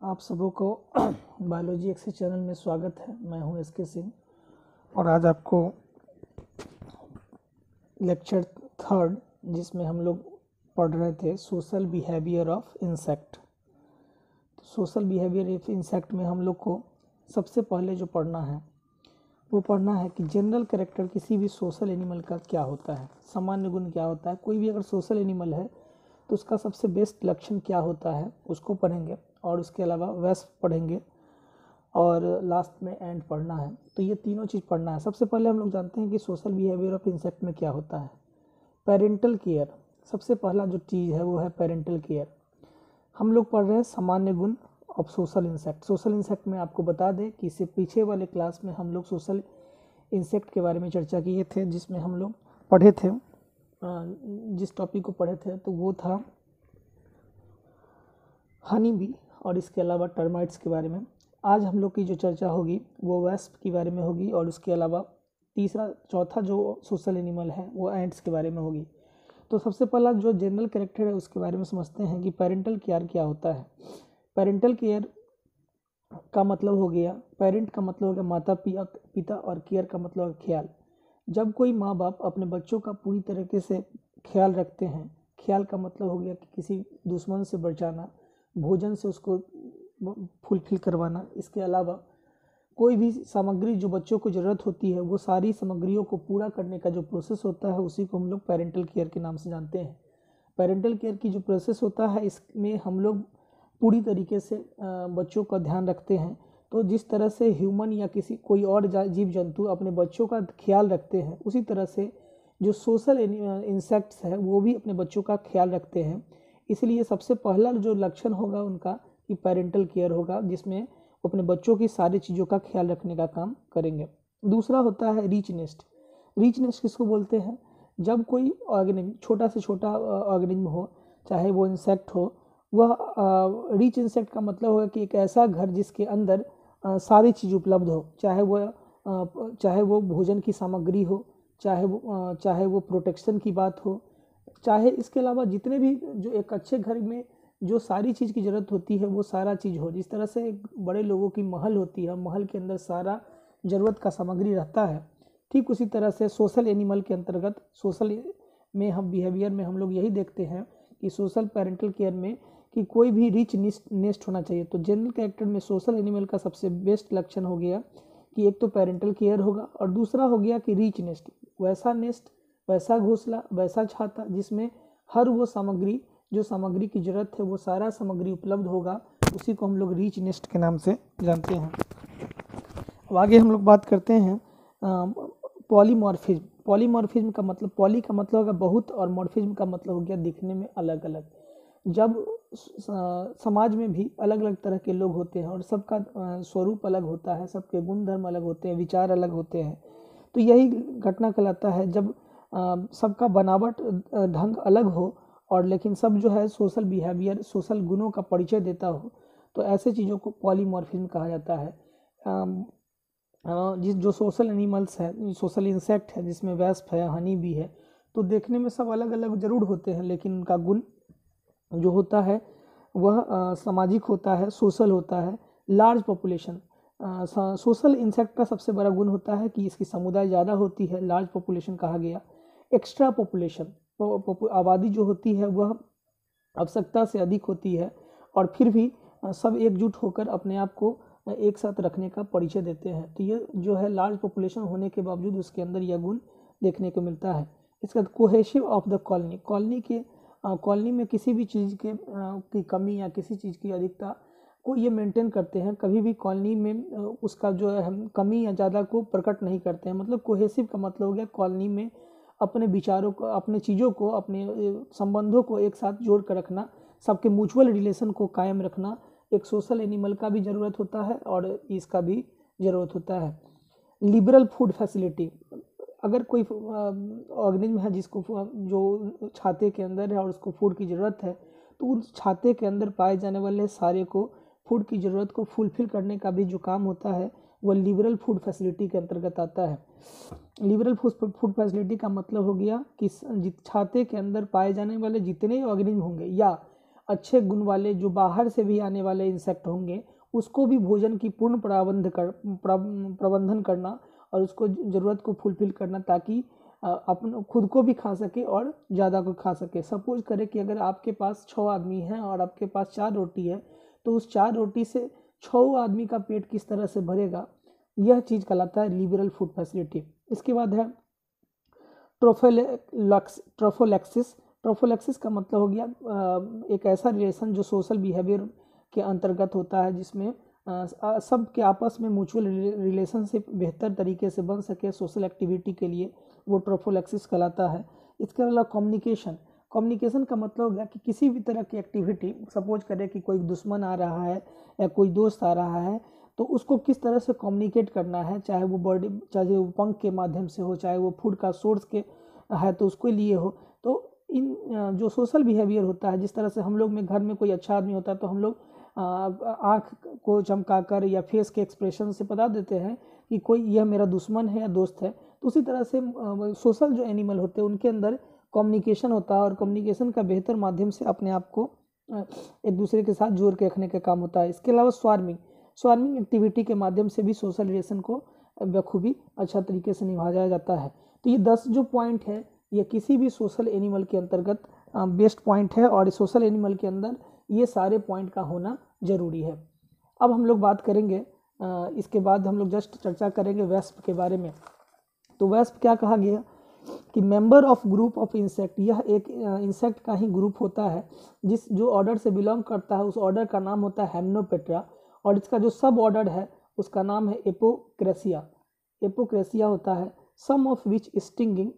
आप सबों को बायोलॉजी एक्सेस चैनल में स्वागत है। मैं हूं एस के सिंह और आज आपको लेक्चर 3 जिसमें हम लोग पढ़ रहे थे social behaviour of insect. Social behaviour of insect में हम लोग को सबसे पहले जो पढ़ना है वो पढ़ना है कि जनरल कैरेक्टर किसी भी सोशल एनिमल का क्या होता है, सामान्य गुण क्या होता है। कोई भी अगर सोशल एनिमल है तो उसका सबसे बेस्ट लक्षण क्या होता है उसको पढ़ेंगे और उसके अलावा वेस्प पढ़ेंगे और लास्ट में एंड पढ़ना है। तो ये तीनों चीज़ पढ़ना है। सबसे पहले हम लोग जानते हैं कि सोशल बिहेवियर ऑफ इंसेक्ट में क्या होता है। पेरेंटल केयर सबसे पहला जो चीज़ है वो है पेरेंटल केयर। हम लोग पढ़ रहे हैं सामान्य गुण of social insect. Social insect में आपको बता दें कि इससे पीछे वाले क्लास में हम लोग सोशल इंसेक्ट के बारे में चर्चा किए थे, जिसमें हम लोग पढ़े थे, जिस टॉपिक को पढ़े थे तो वो था हनी बी और इसके अलावा टर्माइट्स के बारे में। आज हम लोग की जो चर्चा होगी वो वेस्प के बारे में होगी और उसके अलावा चौथा जो सोशल एनिमल है वो एंट्स के बारे में होगी। तो सबसे पहला जो जनरल कैरेक्टर है उसके बारे में समझते हैं कि पेरेंटल केयर क्या होता है। पेरेंटल केयर का मतलब हो गया, पेरेंट का मतलब हो गया माता पिता और केयर का मतलब ख्याल। जब कोई माँ बाप अपने बच्चों का पूरी तरीके से ख्याल रखते हैं, ख्याल का मतलब हो गया कि किसी दुश्मन से बचाना, भोजन से उसको फुलफिल करवाना, इसके अलावा कोई भी सामग्री जो बच्चों को ज़रूरत होती है वो सारी सामग्रियों को पूरा करने का जो प्रोसेस होता है उसी को हम लोग पेरेंटल केयर के नाम से जानते हैं। पेरेंटल केयर की जो प्रोसेस होता है इसमें हम लोग पूरी तरीके से बच्चों का ध्यान रखते हैं। तो जिस तरह से ह्यूमन या किसी कोई और जीव जंतु अपने बच्चों का ख्याल रखते हैं, उसी तरह से जो सोशल इंसेक्ट्स है वो भी अपने बच्चों का ख्याल रखते हैं। इसलिए सबसे पहला जो लक्षण होगा उनका कि पेरेंटल केयर होगा, जिसमें वो अपने बच्चों की सारी चीज़ों का ख्याल रखने का काम करेंगे। दूसरा होता है रीच नेस्ट। रीच नेस्ट किसको बोलते हैं? जब कोई ऑर्गेनिज्म, छोटा से छोटा ऑर्गेनिज्म हो, चाहे वो इंसेक्ट हो, वह रीच इंसेक्ट का मतलब होगा कि एक ऐसा घर जिसके अंदर सारी चीज़ उपलब्ध हो, चाहे वो भोजन की सामग्री हो, चाहे वो प्रोटेक्शन की बात हो, चाहे इसके अलावा जितने भी जो एक अच्छे घर में जो सारी चीज़ की ज़रूरत होती है वो सारा चीज़ हो। जिस तरह से एक बड़े लोगों की महल होती है, महल के अंदर सारा ज़रूरत का सामग्री रहता है, ठीक उसी तरह से सोशल एनिमल के अंतर्गत सोशल में हम बिहेवियर में हम लोग यही देखते हैं कि सोशल पेरेंटल केयर में कि कोई भी रिच नेस्ट होना चाहिए। तो जनरल कैरेक्टर में सोशल एनिमल का सबसे बेस्ट लक्षण हो गया कि एक तो पेरेंटल केयर होगा और दूसरा हो गया कि रिच नेस्ट, वैसा घोंसला, वैसा छाता जिसमें हर वो सामग्री, जो सामग्री की जरूरत है वो सारा सामग्री उपलब्ध होगा, उसी को हम लोग रिच नेस्ट के नाम से जानते हैं। अब आगे हम लोग बात करते हैं पॉलीमॉर्फिज्म। पॉलीमॉर्फिज्म का मतलब, पॉली का मतलब होगा बहुत और मॉर्फिज्म का मतलब हो गया दिखने में अलग अलग। जब समाज में भी अलग अलग तरह के लोग होते हैं और सबका स्वरूप अलग होता है, सबके गुण धर्म अलग होते हैं, विचार अलग होते हैं, तो यही घटना कहलाता है जब सबका बनावट ढंग अलग हो और लेकिन सब जो है सोशल बिहेवियर, सोशल गुणों का परिचय देता हो, तो ऐसे चीज़ों को पॉलीमॉर्फिज्म कहा जाता है। जो सोशल एनिमल्स है, सोशल इंसेक्ट है, जिसमें वेस्प है, हनी बी है, तो देखने में सब अलग अलग जरूर होते हैं लेकिन उनका गुण जो होता है वह सामाजिक होता है, सोशल होता है। लार्ज पॉपुलेशन, सोशल इंसेक्ट का सबसे बड़ा गुण होता है कि इसकी समुदाय ज़्यादा होती है, लार्ज पॉपुलेशन कहा गया। एक्स्ट्रा पॉपुलेशन, आबादी जो होती है वह आवश्यकता से अधिक होती है और फिर भी सब एकजुट होकर अपने आप को एक साथ रखने का परिचय देते हैं। तो ये जो है लार्ज पॉपुलेशन होने के बावजूद उसके अंदर यह गुण देखने को मिलता है। इसका cohesive of the colony, colony में किसी भी चीज़ की कमी या किसी चीज़ की अधिकता को ये मेंटेन करते हैं। कभी भी कॉलोनी में उसका जो है हम कमी या ज़्यादा को प्रकट नहीं करते हैं। मतलब कोहेसिव का मतलब हो गया कॉलोनी में अपने विचारों को, अपने चीज़ों को, अपने संबंधों को एक साथ जोड़ कर रखना, सबके म्यूचुअल रिलेशन को कायम रखना एक सोशल एनिमल का भी ज़रूरत होता है और इसका भी ज़रूरत होता है। लिबरल फूड फैसिलिटी, अगर कोई ऑर्गेनिज्म है जिसको जो छाते के अंदर है और उसको फूड की ज़रूरत है, तो उस छाते के अंदर पाए जाने वाले सारे को फूड की ज़रूरत को फुलफिल करने का भी जो काम होता है वह लिबरल फूड फैसिलिटी के अंतर्गत आता है। लिबरल फूड फैसिलिटी का मतलब हो गया कि छाते के अंदर पाए जाने वाले जितने ऑर्गेनिज्म होंगे या अच्छे गुण वाले जो बाहर से भी आने वाले इंसेक्ट होंगे उसको भी भोजन की पूर्ण प्रबंधन करना और उसको ज़रूरत को फुलफिल करना, ताकि अपन खुद को भी खा सके और ज़्यादा को खा सके। सपोज करें कि अगर आपके पास 6 आदमी हैं और आपके पास 4 रोटी है, तो उस 4 रोटी से 6 आदमी का पेट किस तरह से भरेगा, यह चीज़ कहलाता है लिबरल फूड फैसिलिटी। इसके बाद है ट्रोफोलैक्सिस। ट्रोफोलैक्सिस का मतलब हो गया एक ऐसा रिलेशन जो सोशल बिहेवियर के अंतर्गत होता है, जिसमें सब के आपस में म्यूचुअल रिलेशनशिप बेहतर तरीके से बन सके सोशल एक्टिविटी के लिए, वो ट्रोफोलैक्सिस कहलाता है। इसके अलावा कम्युनिकेशन का मतलब हो गया कि किसी भी तरह की एक्टिविटी, सपोज करें कि कोई दुश्मन आ रहा है या कोई दोस्त आ रहा है, तो उसको किस तरह से कम्युनिकेट करना है, चाहे वो बॉडी, चाहे वो पंख के माध्यम से हो, चाहे वो फूड का सोर्स के है तो उसके लिए हो। तो इन जो सोशल बिहेवियर होता है, जिस तरह से हम लोग में घर में कोई अच्छा आदमी होता है तो हम लोग आँख को चमकाकर या फेस के एक्सप्रेशन से बता देते हैं कि कोई यह मेरा दुश्मन है या दोस्त है। तो उसी तरह से सोशल जो एनिमल होते हैं उनके अंदर कम्युनिकेशन होता है, और कम्युनिकेशन का बेहतर माध्यम से अपने आप को एक दूसरे के साथ जोड़ के रखने का काम होता है। इसके अलावा स्वार्मिंग एक्टिविटी के माध्यम से भी सोशल रिलेशन को बखूबी अच्छा तरीके से निभाया जाता है। तो ये 10 जो पॉइंट है ये किसी भी सोशल एनिमल के अंतर्गत बेस्ट पॉइंट है, और सोशल एनिमल के अंदर ये सारे पॉइंट का होना ज़रूरी है। अब हम लोग बात करेंगे, इसके बाद हम लोग जस्ट चर्चा करेंगे वेस्प के बारे में। तो वेस्प क्या कहा गया कि member of group of insect, यह एक इंसेक्ट का ही ग्रुप होता है जो ऑर्डर से बिलोंग करता है। उस ऑर्डर का नाम होता है हेम्नोपेट्रा, और इसका जो सब ऑर्डर है उसका नाम है एपोक्रेसिया होता है। सम ऑफ विच स्टिंगिंग,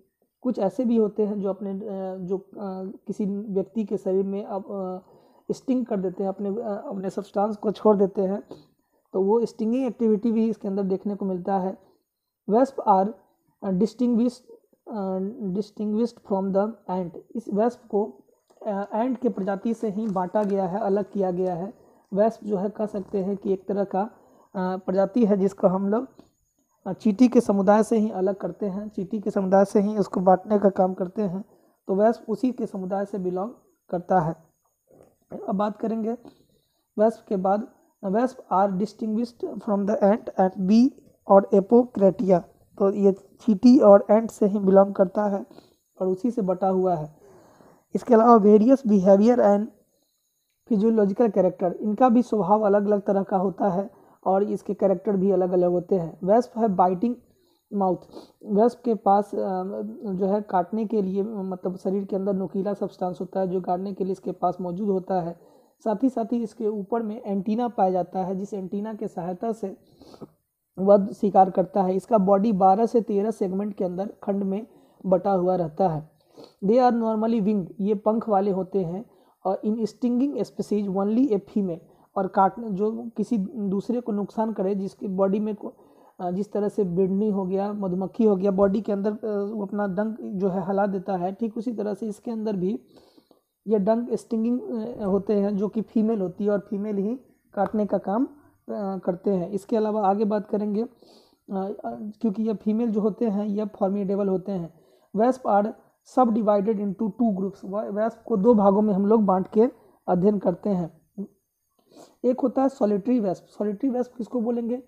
कुछ ऐसे भी होते हैं जो किसी व्यक्ति के शरीर में स्टिंग कर देते हैं, अपने सब्सटेंस को छोड़ देते हैं, तो वो स्टिंगिंग एक्टिविटी भी इसके अंदर देखने को मिलता है। Wasp are distinguished from the ant, इस वेस्प को एंट के प्रजाति से ही बांटा गया है, अलग किया गया है। वेस्प जो है कह सकते हैं कि एक तरह का प्रजाति है जिसको हम लोग चींटी के समुदाय से ही अलग करते हैं, चींटी के समुदाय से ही उसको बांटने का काम करते हैं। तो वेस्प उसी के समुदाय से बिलोंग करता है। अब बात करेंगे वेस्प के बाद, wasp are distinguished from the ant and bee और एपोक्रेटिया, तो ये चींटी और एंट से ही बिलोंग करता है और उसी से बटा हुआ है। इसके अलावा various behaviour and physiological character, इनका भी स्वभाव अलग अलग तरह का होता है और इसके कैरेक्टर भी अलग अलग होते हैं। वेस्प है बाइटिंग माउथ, वेस्प के पास जो है काटने के लिए, मतलब शरीर के अंदर नुकीला सब्सटेंस होता है जो काटने के लिए इसके पास मौजूद होता है। साथ ही इसके ऊपर में एंटीना पाया जाता है, जिस एंटीना के सहायता से वह शिकार करता है। इसका बॉडी 12 से 13 सेगमेंट के अंदर खंड में बटा हुआ रहता है। दे आर नॉर्मली विंग्ड, ये पंख वाले होते हैं, और in stinging species only a female, और काटने जो किसी दूसरे को नुकसान करे, जिसकी बॉडी में जिस तरह से बिड़नी हो गया, मधुमक्खी हो गया, बॉडी के अंदर वो अपना डंक जो है हिला देता है, ठीक उसी तरह से इसके अंदर भी ये डंक स्टिंगिंग होते हैं जो कि फीमेल होती है और फीमेल ही काटने का काम करते हैं। इसके अलावा आगे बात करेंगे, क्योंकि ये फीमेल जो होते हैं यह फॉर्मिडेबल होते हैं। वेस्प आर सब डिवाइडेड इनटू 2 ग्रुप्स, वेस्प को 2 भागों में हम लोग बांट के अध्ययन करते हैं। एक होता है सॉलिटरी वेस्प। सॉलिटरी वेस्प किसको बोलेंगे?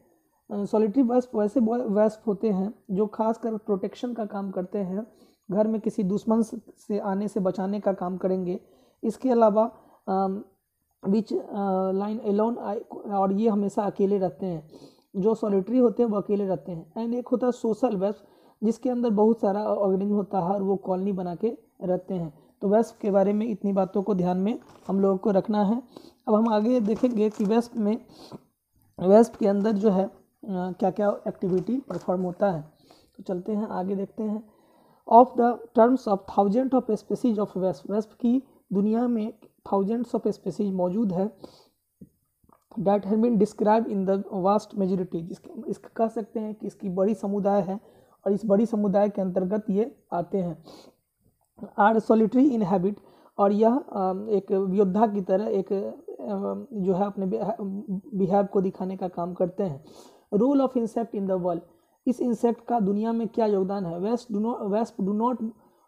सॉलिटरी वेस्प वैसे वेस्प होते हैं जो खासकर प्रोटेक्शन का काम करते हैं, घर में किसी दुश्मन से आने से बचाने का काम करेंगे। इसके अलावा विच लाइन एलोन, और ये हमेशा अकेले रहते हैं। जो सॉलिटरी होते हैं वो अकेले रहते हैं। एंड एक होता है सोशल वेस्प, जिसके अंदर बहुत सारा ऑर्गेनिज्म होता है और वो कॉलोनी बना के रहते हैं। तो वेस्प के बारे में इतनी बातों को ध्यान में हम लोगों को रखना है। अब हम आगे देखेंगे कि वेस्प के अंदर जो है क्या क्या एक्टिविटी परफॉर्म होता है। तो चलते हैं आगे देखते हैं। Of the terms of thousand of species of wasp, wasp की दुनिया में थाउजेंड्स ऑफ स्पीसीज मौजूद है। That have been describe in the vast majority, इसका कह सकते हैं कि इसकी बड़ी समुदाय है और इस बड़ी समुदाय के अंतर्गत ये आते हैं। आर सॉलिटरी इन हैबिट, और यह एक योद्धा की तरह एक जो है अपने बिहेव को दिखाने का काम करते हैं। Role of insect in the world, इस इंसेक्ट का दुनिया में क्या योगदान है? Wasp do not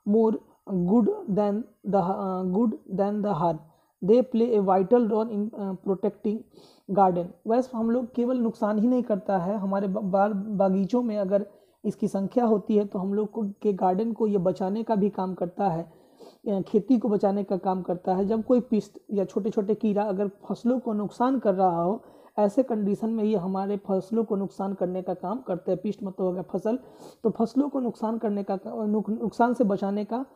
more good than the harm, they play a vital role in protecting garden. Wasp हम लोग केवल नुकसान ही नहीं करता है, हमारे बागीचों में अगर इसकी संख्या होती है तो हम लोग को के गार्डन को ये बचाने का भी काम करता है, खेती को बचाने का काम करता है। जब कोई पिस्ट या छोटे छोटे कीड़ा अगर फसलों को नुकसान कर रहा हो, ऐसे कंडीशन में ये हमारे फसलों को नुकसान करने का काम करते हैं। पिस्ट मतलब हो गया फसल, तो फसलों को नुकसान करने का नुकसान से बचाने का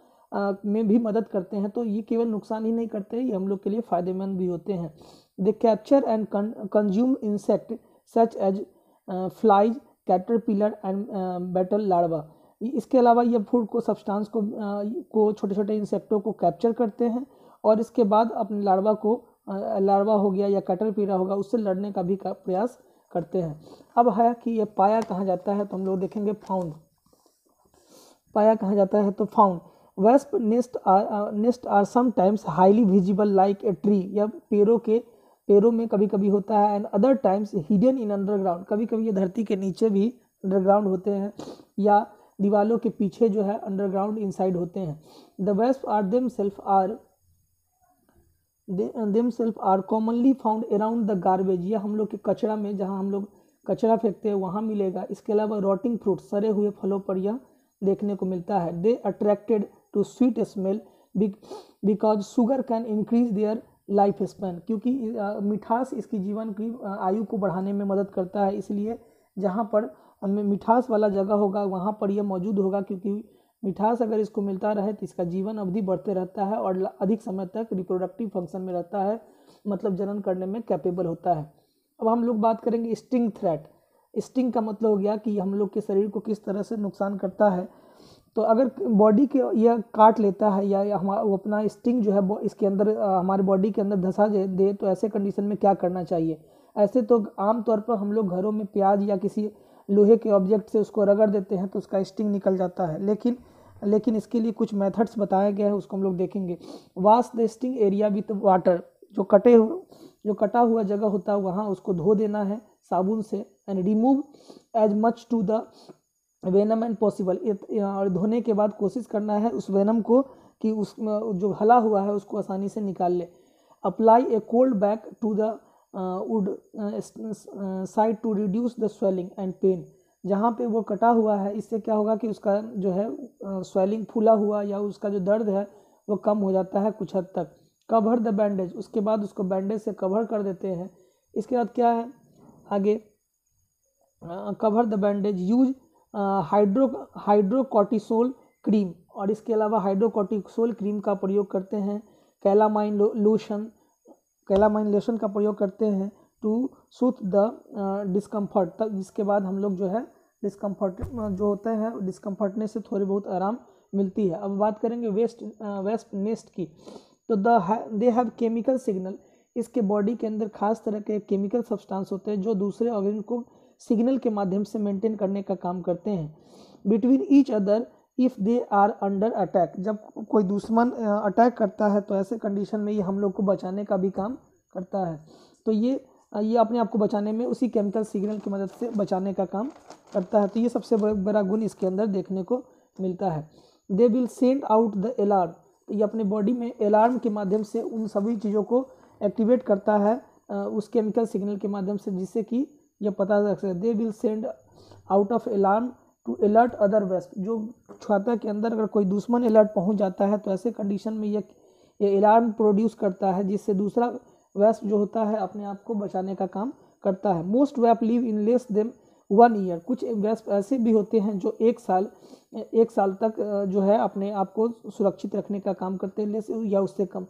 में भी मदद करते हैं। तो ये केवल नुकसान ही नहीं करते, ये हम लोग के लिए फ़ायदेमंद भी होते हैं। They capture and consume insect such as flies, caterpillar and beetle larva. इसके अलावा ये फूड को सब्सटेंस को छोटे छोटे इंसेक्टों को कैप्चर करते हैं और इसके बाद अपने लार्वा हो गया या कैटरपिलर होगा उससे लड़ने का भी प्रयास करते हैं। अब है कि ये पाया कहाँ जाता है, तो हम लोग देखेंगे फाउंड। पाया कहाँ जाता है, तो found. Wasp nest are sometimes highly visible like a tree, या पेड़ों में कभी कभी होता है। And other times hidden in underground, कभी कभी ये धरती के नीचे भी अंडरग्राउंड होते हैं या दीवालों के पीछे जो है अंडरग्राउंड इनसाइड होते हैं। The wasp are themselves are commonly found around the garbage, या हम लोग के कचरा में, जहाँ हम लोग कचरा फेंकते हैं वहाँ मिलेगा। इसके अलावा रॉटिंग फ्रूट, सड़े हुए फलों पर यह देखने को मिलता है। They attracted to sweet smell because sugar can increase their life span, क्योंकि मिठास इसकी जीवन की आयु को बढ़ाने में मदद करता है। इसलिए जहाँ पर मिठास वाला जगह होगा वहाँ पर यह मौजूद होगा, क्योंकि मिठास अगर इसको मिलता रहे तो इसका जीवन अवधि बढ़ते रहता है और अधिक समय तक रिप्रोडक्टिव फंक्शन में रहता है, मतलब जनन करने में कैपेबल होता है। अब हम लोग बात करेंगे स्टिंग थ्रेट। स्टिंग का मतलब हो गया कि हम लोग के शरीर को किस तरह से नुकसान करता है। तो अगर बॉडी के यह काट लेता है या वो अपना स्टिंग जो है इसके अंदर हमारे बॉडी के अंदर धंसा दे, तो ऐसे कंडीशन में क्या करना चाहिए। ऐसे तो आमतौर पर हम लोग घरों में प्याज या किसी लोहे के ऑब्जेक्ट से उसको रगड़ देते हैं तो उसका स्टिंग निकल जाता है, लेकिन इसके लिए कुछ मेथड्स बताए गए हैं, उसको हम लोग देखेंगे। Wash the sting area with water, जो कटा हुआ जगह होता है वहाँ उसको धो देना है साबुन से। And remove as much to the venom and possible, और धोने के बाद कोशिश करना है उस वेनम को कि उस जो हला हुआ है उसको आसानी से निकाल ले। Apply a cold pack to the wound site to reduce the swelling and pain, जहाँ पे वो कटा हुआ है इससे क्या होगा कि उसका जो है स्वेलिंग फूला हुआ या उसका जो दर्द है वो कम हो जाता है कुछ हद तक। कवर द बैंडेज, उसके बाद उसको बैंडेज से कवर कर देते हैं। इसके बाद क्या है आगे, cover the bandage, use hydrocortisone cream, और इसके अलावा हाइड्रोकॉर्टिसोल क्रीम का प्रयोग करते हैं। कैलामाइन लोशन का प्रयोग करते हैं टू सूथ द डिस्कम्फर्ट, तब जिसके बाद हम लोग जो है डिस्कम्फर्ट जो होता है डिस्कम्फर्टनेस से थोड़ी बहुत आराम मिलती है। अब बात करेंगे वेस्प नेस्ट की, तो दे हैव केमिकल सिग्नल, इसके बॉडी के अंदर खास तरह के केमिकल सब्सटेंस होते हैं जो दूसरे ऑर्गेनिज को सिग्नल के माध्यम से मेंटेन करने का काम करते हैं। Between each other if they are under attack, जब कोई दुश्मन अटैक करता है तो ऐसे कंडीशन में ये हम लोग को बचाने का भी काम करता है। तो ये अपने आप को बचाने में उसी केमिकल सिग्नल की मदद से बचाने का काम करता है। तो ये सबसे बड़ा गुण इसके अंदर देखने को मिलता है। दे will send out the alarm, तो ये अपने बॉडी में अलार्म के माध्यम से उन सभी चीज़ों को एक्टिवेट करता है उस केमिकल सिग्नल के माध्यम से, जिससे कि यह पता लग सके। They will send out of alarm to alert other वेस्ट, जो छाता के अंदर अगर कोई दुश्मन अलर्ट पहुंच जाता है तो ऐसे कंडीशन में ये अलार्म प्रोड्यूस करता है, जिससे दूसरा वेस्ट जो होता है अपने आप को बचाने का काम करता है। Most wasp live in less than 1 year, कुछ वेस्प ऐसे भी होते हैं जो एक साल तक जो है अपने आप को सुरक्षित रखने का काम करते हैं, लेस या उससे कम।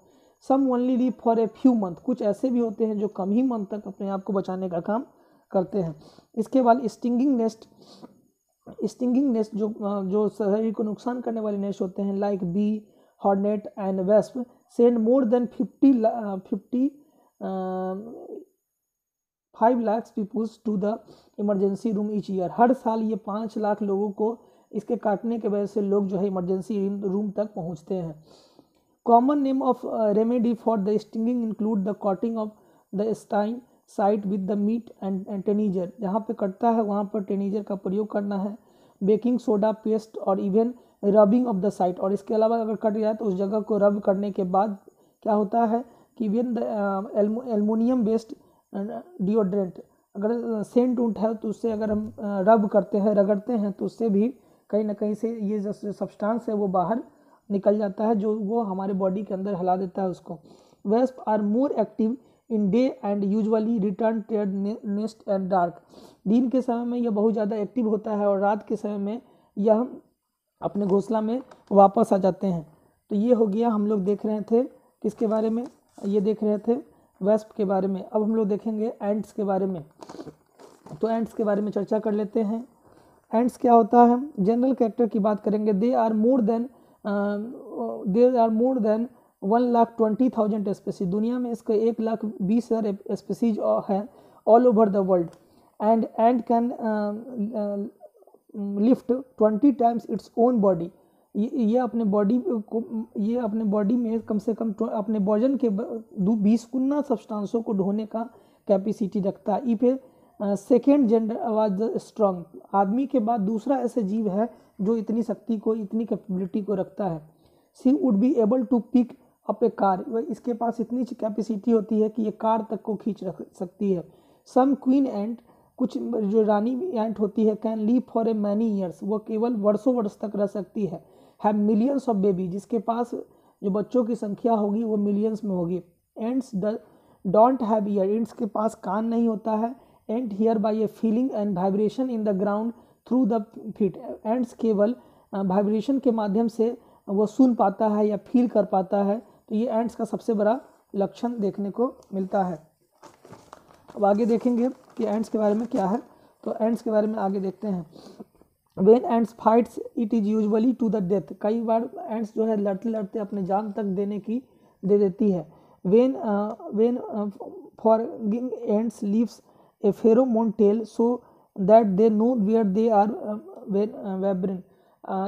Some only live for a few month, कुछ ऐसे भी होते हैं जो कम ही मंथ तक अपने आप को बचाने का काम करते हैं। इसके बाद स्टिंगिंग नेस्ट जो शरीर को नुकसान करने वाले नेस्ट होते हैं, like bee, hornet and wasp send more than 5 lakh peoples to the emergency room each year, हर साल ये 5 लाख लोगों को इसके काटने के वजह से लोग जो है इमरजेंसी रूम तक पहुंचते हैं। Common name of remedy for the stinging include the cutting of the sting site with the meat and tenderiser, जहाँ पे कटता है वहाँ पर टेनीजर का प्रयोग करना है। बेकिंग सोडा पेस्ट और even rubbing of the site, और इसके अलावा अगर कट जाए तो उस जगह को रब करने के बाद क्या होता है कि when the aluminium based deodorant, अगर सेंट उंट है तो उससे अगर हम रब करते हैं, रगड़ते हैं, तो उससे भी कहीं ना कहीं से ये जो सब्सटेंस है वो बाहर निकल जाता है, जो वो हमारे बॉडी के अंदर हिला देता है उसको। Wasp are more active in day and usually return to nest at dark. दिन के समय में यह बहुत ज़्यादा एक्टिव होता है और रात के समय में यह अपने घोंसला में वापस आ जाते हैं। तो ये हो गया, हम लोग देख रहे थे किसके बारे में, ये देख रहे थे वेस्प के बारे में। अब हम लोग देखेंगे एंट्स के बारे में। तो एंट्स के बारे में चर्चा कर लेते हैं। एंट्स क्या होता है, जनरल कैरेक्टर की बात करेंगे। They are more than 1,20,000 species, दुनिया में इसके 1,20,000 स्पीसीज है all over the world. And can lift 20 times its own body. ये अपने बॉडी में कम से कम अपने वजन के 20 गुना सब्सटेंसों को ढोने का कैपेसिटी रखता है। If second gender was strong, आदमी के बाद दूसरा ऐसे जीव है जो इतनी शक्ति को, इतनी कैपेबिलिटी को रखता है। She would be able to pick up a car, इसके पास इतनी कैपेसिटी होती है कि ये कार तक को खींच रख सकती है। सम क्वीन एंट, कुछ जो रानी एंट होती है, can leave for a many years, वो केवल वर्षों वर्ष तक रह सकती है। हैव मिलियंस ऑफ बेबी, जिसके पास जो बच्चों की संख्या होगी वो मिलियंस में होगी। Ants don't have ear, ants के पास कान नहीं होता है। Ant hear by a feeling and vibration in the ground through the feet, ants केवल वाइब्रेशन के माध्यम से वो सुन पाता है या फील कर पाता है। तो ये एंट्स का सबसे बड़ा लक्षण देखने को मिलता है। अब आगे देखेंगे कि एंट्स के बारे में क्या है। तो एंट्स के बारे में आगे देखते हैं। When ants fights it is usually to the death, कई बार एंट्स जो है लड़ते लड़ते अपने जान तक दे देती है। When foraging ants leaves a pheromone trail so that they know where they are वेब्रिन,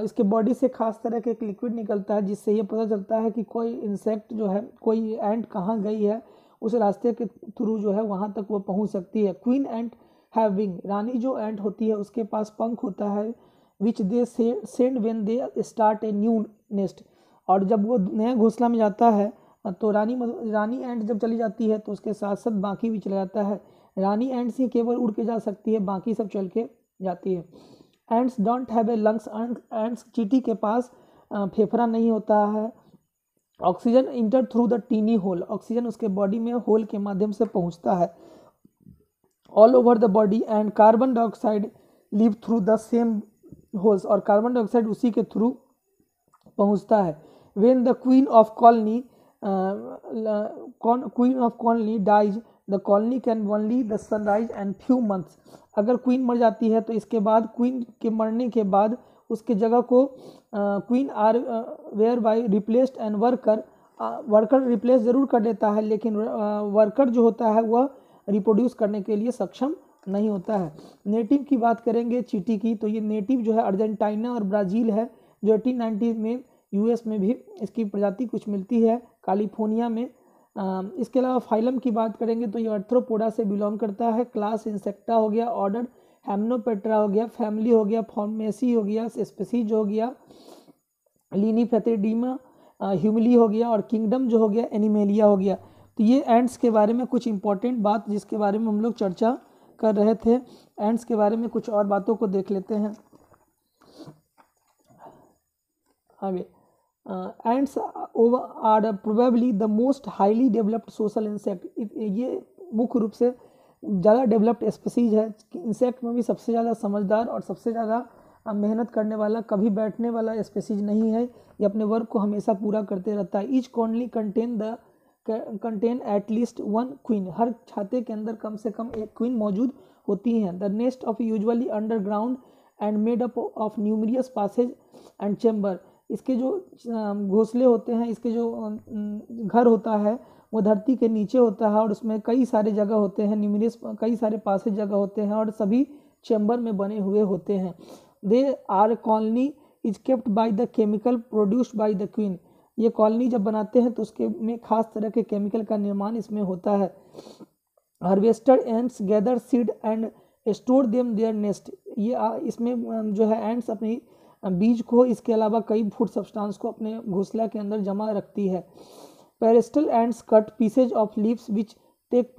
इसके बॉडी से खास तरह के एक लिक्विड निकलता है जिससे ये पता चलता है कि कोई इंसेक्ट जो है, कोई एंट कहाँ गई है, उस रास्ते के थ्रू जो है वहाँ तक वो पहुँच सकती है। क्वीन एंट हैव विंग, रानी जो एंट होती है उसके पास पंख होता है, which they send when they start a new nest, और जब वो नया घोंसला में जाता है तो रानी एंट जब चली जाती है तो उसके साथ साथ बाकी भी चला जाता है। रानी एंट से केवल उड़ के जा सकती है, बाकी सब चल के जाती है। Ants don't have a lungs, ants चींटी के पास फेफड़ा नहीं होता है। Oxygen enter through the tiny hole, oxygen उसके बॉडी में होल के माध्यम से पहुंचता है all over the body. And carbon dioxide leave through the same holes, और कार्बन डाइऑक्साइड उसी के थ्रू पहुंचता है। When the queen of colony dies the colony can only the survive and few months, अगर क्वीन मर जाती है तो इसके बाद, क्वीन के मरने के बाद उसके जगह को queen are were by replaced and worker replace जरूर कर देता है, लेकिन वर्कर जो होता है वह रिप्रोड्यूस करने के लिए सक्षम नहीं होता है। नेटिव की बात करेंगे चींटी की, तो ये नेटिव जो है अर्जेंटीना और ब्राज़ील है, जो 1890 में यूएस में भी इसकी प्रजाति कुछ मिलती है, कैलिफोर्निया में। इसके अलावा फाइलम की बात करेंगे तो ये आर्थ्रोपोडा से बिलोंग करता है। क्लास इंसेक्टा हो गया, ऑर्डर हेमनोपेट्रा हो गया, फैमिली हो गया फॉर्मेसी हो गया, स्पीसीज हो गया लिनीफेथिडिमा, ह्यूमिली हो गया, और किंगडम जो हो गया एनिमेलिया हो गया। तो ये एंट्स के बारे में कुछ इंपॉर्टेंट बात जिसके बारे में हम लोग चर्चा कर रहे थे। एंट्स के बारे में कुछ और बातों को देख लेते हैं आगे। Ants are probably the most highly developed social insect, ये मुख्य रूप से ज़्यादा डेवलप्ड स्पीसीज है। इंसेक्ट में भी सबसे ज़्यादा समझदार और सबसे ज़्यादा मेहनत करने वाला, कभी बैठने वाला स्पीसीज नहीं है, ये अपने वर्क को हमेशा पूरा करते रहता है। Each colony contain at least one queen, हर छाते के अंदर कम से कम एक क्वीन मौजूद होती हैं। The nest of usually underground and made up of numerous passages and chamber, इसके जो घोंसले होते हैं, इसके जो घर होता है वो धरती के नीचे होता है और उसमें कई सारे जगह होते हैं, न्यूमरियस कई सारे पासेज जगह होते हैं और सभी चैम्बर में बने हुए होते हैं। They are colony is kept by the chemical produced by the queen, ये कॉलोनी जब बनाते हैं तो उसके में खास तरह के केमिकल का निर्माण इसमें होता है। Harvested ants gather seed and store them there nest, ये इसमें जो है एंट्स अपनी बीज को, इसके अलावा कई फूड सब्सटेंस को अपने घोंसला के अंदर जमा रखती है। Parasol ants cut pieces of leaves which take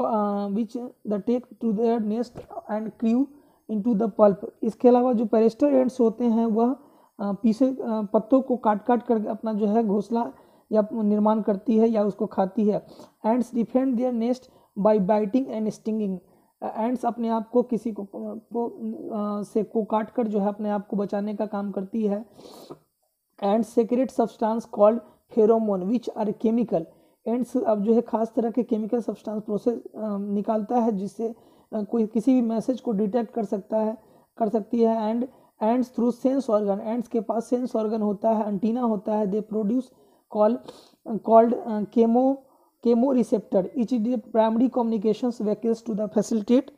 to their nest and क्रीव इनटू द पल्प। इसके अलावा जो पेरिस्टल एंड्स होते हैं वह पीसे पत्तों को काट काट कर अपना जो है घोंसला या निर्माण करती है या उसको खाती है। Ants defend their nest by biting and stinging. Ants अपने आप को किसी को काट कर जो है अपने आप को बचाने का काम करती है। Ants secrete substance called pheromone which are chemical. Ants अब जो है खास तरह के केमिकल सब्सटेंस प्रोसेस निकालता है जिससे कोई किसी भी मैसेज को डिटेक्ट कर सकती है। And ants through sense organ. Ants के पास सेंस ऑर्गन होता है, एंटीना होता है। They produce called chemoreceptor which is primary communications vehicles to the facilitate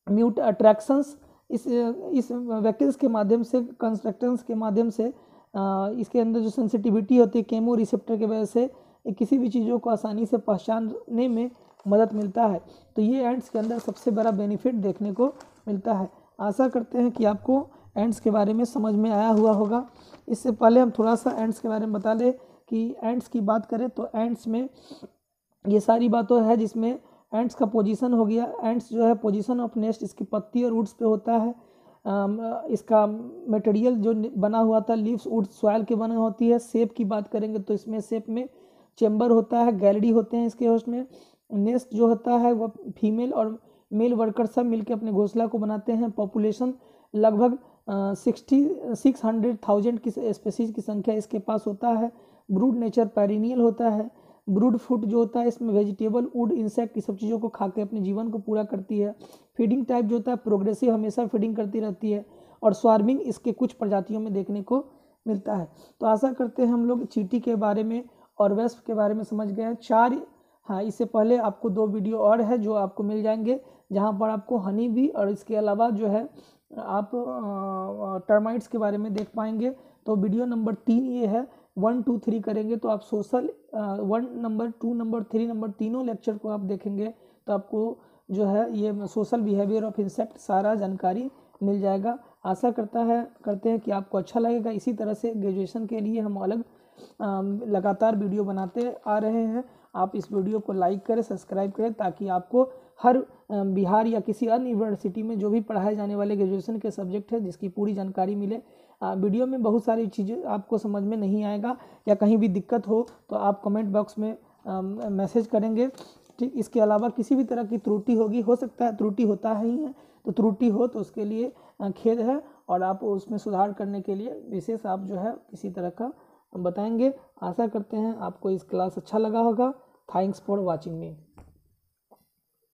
mute attractions. इस व्हीकल्स के माध्यम से, कंस्ट्रक्शंस के माध्यम से इसके अंदर जो सेंसिटिविटी होती है केमो रिसेप्टर की वजह से किसी भी चीज़ों को आसानी से पहचानने में मदद मिलता है। तो ये एंड्स के अंदर सबसे बड़ा बेनिफिट देखने को मिलता है। आशा करते हैं कि आपको एंड्स के बारे में समझ में आया हुआ होगा। इससे पहले हम थोड़ा सा एंड्स के बारे में बता दें कि एंड्स की बात करें तो एंड्स में ये सारी बातें है जिसमें एंड्स का पोजीशन हो गया। एंड्स जो है पोजीशन ऑफ नेस्ट इसकी पत्ती और वुड्स पे होता है। इसका मटेरियल जो बना हुआ था लीव्स वुड सॉइल के बने होती है। शेप की बात करेंगे तो इसमें शेप में चेम्बर होता है, गैलरी होते हैं इसके होस्ट में। नेस्ट जो होता है वह फीमेल और मेल वर्कर सब मिलकर अपने घोंसला को बनाते हैं। पॉपुलेशन लगभग 600,000 की स्पीसीज की संख्या इसके पास होता है। ब्रूड नेचर पेरिनियल होता है। ब्रूड फूड जो होता है इसमें वेजिटेबल, वुड, इंसेक्ट, ये सब चीज़ों को खा के अपने जीवन को पूरा करती है। फीडिंग टाइप जो होता है प्रोग्रेसिव, हमेशा फीडिंग करती रहती है। और स्वार्मिंग इसके कुछ प्रजातियों में देखने को मिलता है। तो आशा करते हैं हम लोग चींटी के बारे में और वेस्प के बारे में समझ गए हैं। हाँ, इससे पहले आपको 2 वीडियो और है जो आपको मिल जाएंगे जहाँ पर आपको हनी भी और इसके अलावा जो है आप टर्माइट्स के बारे में देख पाएंगे। तो वीडियो नंबर 3 ये है। 1, 2, 3 करेंगे तो आप सोशल 1 नंबर 2 नंबर 3 नंबर तीनों लेक्चर को आप देखेंगे तो आपको जो है ये सोशल बिहेवियर ऑफ इंसेक्ट सारा जानकारी मिल जाएगा। आशा करते हैं कि आपको अच्छा लगेगा। इसी तरह से ग्रेजुएशन के लिए हम अलग लगातार वीडियो बनाते आ रहे हैं। आप इस वीडियो को लाइक करें, सब्सक्राइब करें ताकि आपको हर बिहार या किसी अन्य यूनिवर्सिटी में जो भी पढ़ाए जाने वाले ग्रेजुएशन के सब्जेक्ट है जिसकी पूरी जानकारी मिले। वीडियो में बहुत सारी चीज़ें आपको समझ में नहीं आएगा या कहीं भी दिक्कत हो तो आप कमेंट बॉक्स में मैसेज करेंगे। ठीक, इसके अलावा किसी भी तरह की त्रुटि होगी, हो सकता है त्रुटि होता ही है, तो त्रुटि हो तो उसके लिए खेद है और आप उसमें सुधार करने के लिए विशेष आप जो है किसी तरह का बताएंगे। आशा करते हैं आपको इस क्लास अच्छा लगा होगा। Thanks for watching me.